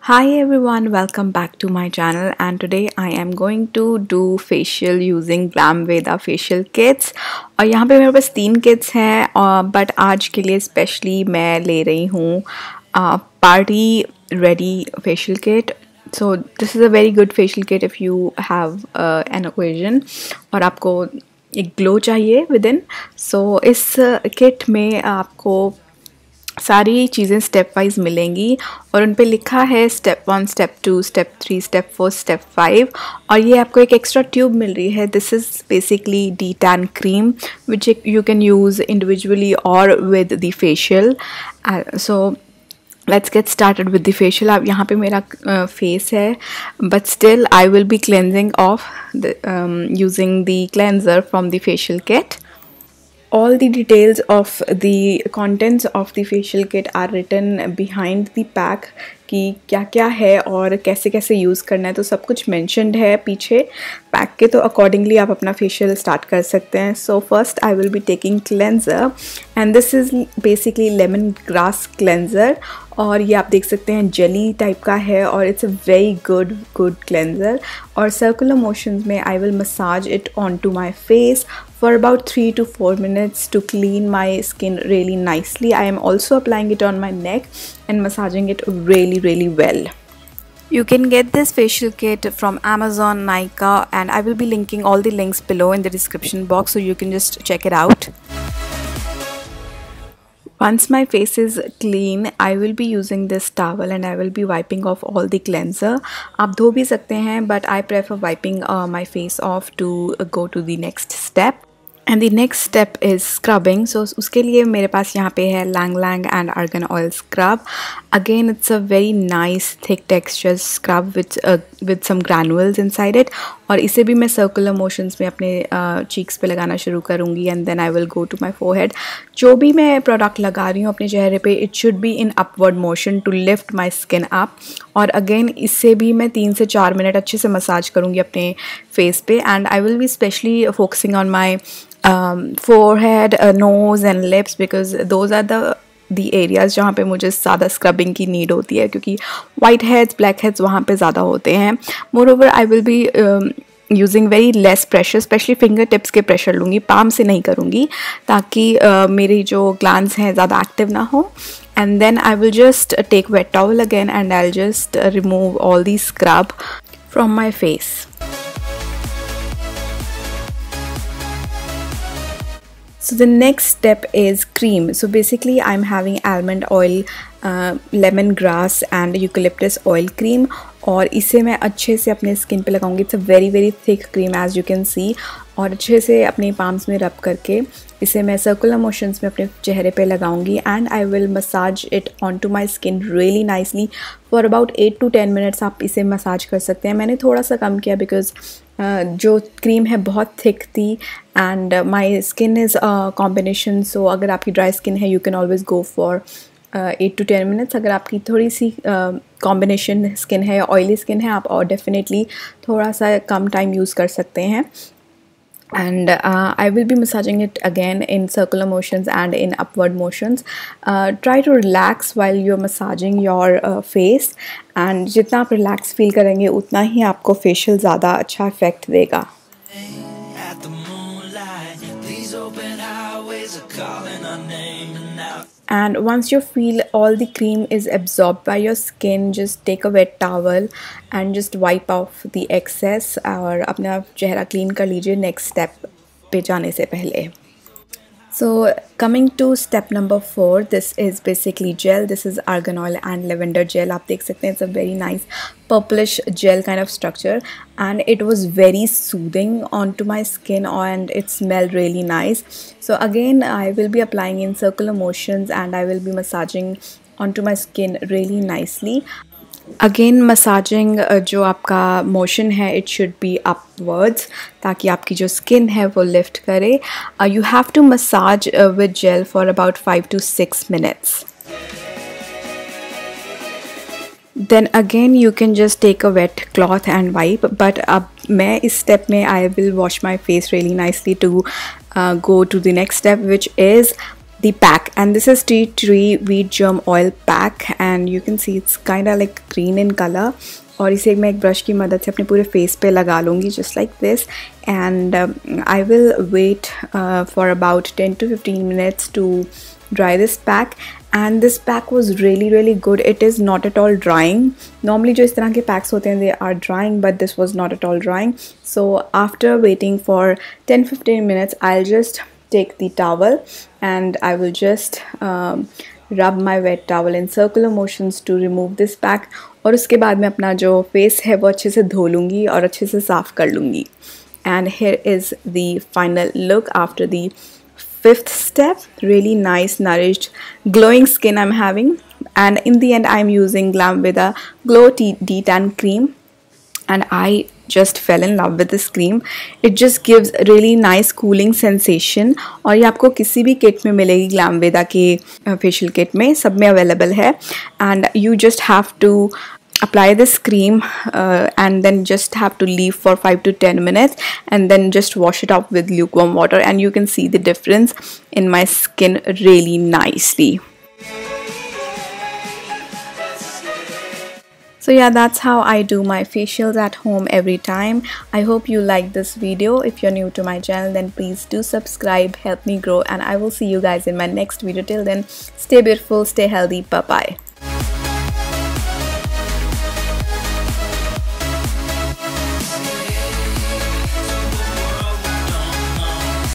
Hi everyone, welcome back to my channel and today I am going to do facial using GlamVeda facial kits और यहाँ पे मेरे पास 3 kits हैं but आज के लिए स्पेशली मैं ले रही हूँ party ready facial kit. So this is a very good facial kit if you have an occasion और आपको एक ग्लो चाहिए विदिन. सो इस किट में आपको सारी चीज़ें स्टेप वाइज मिलेंगी और उन पे लिखा है step 1, step 2, step 3, step 4, step 5 और ये आपको एक एक्स्ट्रा ट्यूब मिल रही है. This is basically de tan cream which you can use individually और with the facial. So let's get started with the facial. अब यहाँ पे मेरा फेस है but still I will be cleansing off using the cleanser from the facial kit. All the details of the contents of the facial kit are written behind the pack कि क्या क्या है और कैसे कैसे यूज़ करना है, तो सब कुछ mentioned है पीछे पैक के. तो accordingly आप अपना फेशियल स्टार्ट कर सकते हैं. So first I will be taking cleanser and this is basically lemon grass cleanser और ये आप देख सकते हैं जेली टाइप का है और it's a very good cleanser. और सर्कुलर मोशंस में I will massage it on to my face for about 3 to 4 minutes to clean my skin really nicely. I am also applying it on my neck and massaging it really well. You can get this facial kit from Amazon, Nykaa, and I will be linking all the links below in the description box so you can just check it out. Once my face is clean, I will be using this towel and I will be wiping off all the cleanser. आप धो भी सकते हैं but I prefer wiping my face off to go to the next step. And the next step is scrubbing. So उसके लिए मेरे पास यहाँ पे है Ylang and Argan Oil Scrub. Again, it's a very nice thick texture scrub with some granules inside it. और इसे भी मैं circular motions में अपने cheeks पे लगाना शुरू करूँगी and then I will go to my forehead. जो भी मैं product लगा रही हूँ अपने चेहरे पे, it should be in upward motion to lift my skin up. और again इससे भी मैं 3 से 4 मिनट अच्छे से मसाज करूँगी अपने face पे and I will be specially focusing on my forehead, nose and lips because those are the areas जहाँ पे मुझे ज़्यादा स्क्रबिंग की नीड होती है क्योंकि वाइट हेड्स ब्लैक हेड्स वहाँ पे ज़्यादा होते हैं. Moreover I will be using very less pressure, specially finger tips के प्रेशर लूँगी, पाम से नहीं करूँगी ताकि मेरी जो ग्लैंड्स हैं ज़्यादा एक्टिव ना हो. And then I will just take wet towel again and I'll just remove all the scrub from my face. So the next step is cream. So basically I'm having almond oil, lemongrass and eucalyptus oil cream और इसे मैं अच्छे से अपने skin पे लगाऊंगी. It's a very thick cream as you can see और अच्छे से अपने पाम्स में रब करके इसे मैं सर्कुलर मोशंस में अपने चेहरे पे लगाऊंगी and I will massage it on to my skin really nicely for about 8 to 10 minutes. आप इसे मसाज कर सकते हैं. मैंने थोड़ा सा कम किया बिकॉज जो क्रीम है बहुत थिक थी and my skin is combination. So अगर आपकी ड्राई स्किन है you can always go for 8 to 10 minutes. अगर आपकी थोड़ी सी कॉम्बिनेशन स्किन है, ऑयली स्किन है, आप और डेफिनेटली थोड़ा सा कम टाइम यूज़ कर सकते हैं. And I will be massaging it again in circular motions and in upward motions. Try to relax while you're massaging your face and जितना आप relax feel करेंगे उतना ही आपको facial ज़्यादा अच्छा effect देगा. And once you feel all the cream is absorbed by your skin, just take a wet towel and just wipe off the excess और अपना चेहरा clean कर लीजिए next step पे जाने से पहले. So coming to step number 4, this is basically gel. This is Argan Oil and Lavender Gel. आप देख सकते हैं it's a very nice purplish gel kind of structure and it was very soothing onto my skin and it smelled really nice. So again I will be applying in circular motions and I will be massaging onto my skin really nicely. Again massaging जो आपका motion है it should be upwards ताकि आपकी जो skin है वो lift करे. You have to massage with gel for about 5 to 6 minutes. Then again you can just take a wet cloth and wipe, but अब मैं इस step में I will wash my face really nicely to go to the next step which is the pack, and this is tea tree wheat germ oil pack, and you can see it's kind of like green in color. और इसे मैं एक brush की मदद से अपने पूरे face पे लगा लूँगी just like this, and I will wait for about 10 to 15 minutes to dry this pack. And this pack was really good. It is not at all drying. Normally जो इस तरह के packs होते हैं they are drying, but this was not at all drying. So after waiting for 10-15 minutes, I'll just take the towel and I will just rub my wet towel in circular motions to remove this pack. और उसके बाद मैं अपना जो face है वो अच्छे से धो लूँगी और अच्छे से साफ़ कर लूँगी. And here is the final look after the 5th step. Really nice, nourished, glowing skin I'm having. And in the end I'm using GlamVeda Glow Detan Cream, and I just fell in love with this cream. It just gives really nice cooling sensation. और ये आपको किसी भी kit में मिलेगी, GlamVeda के facial kit में सब में अवेलेबल है. And you just have to apply this cream and then just have to leave for 5 to 10 minutes and then just wash it off with lukewarm water, and you can see the difference in my skin really nicely. So yeah, that's how I do my facials at home every time. I hope you like this video. If you're new to my channel, then please do subscribe, help me grow, and I will see you guys in my next video. Till then, stay beautiful, stay healthy, bye bye.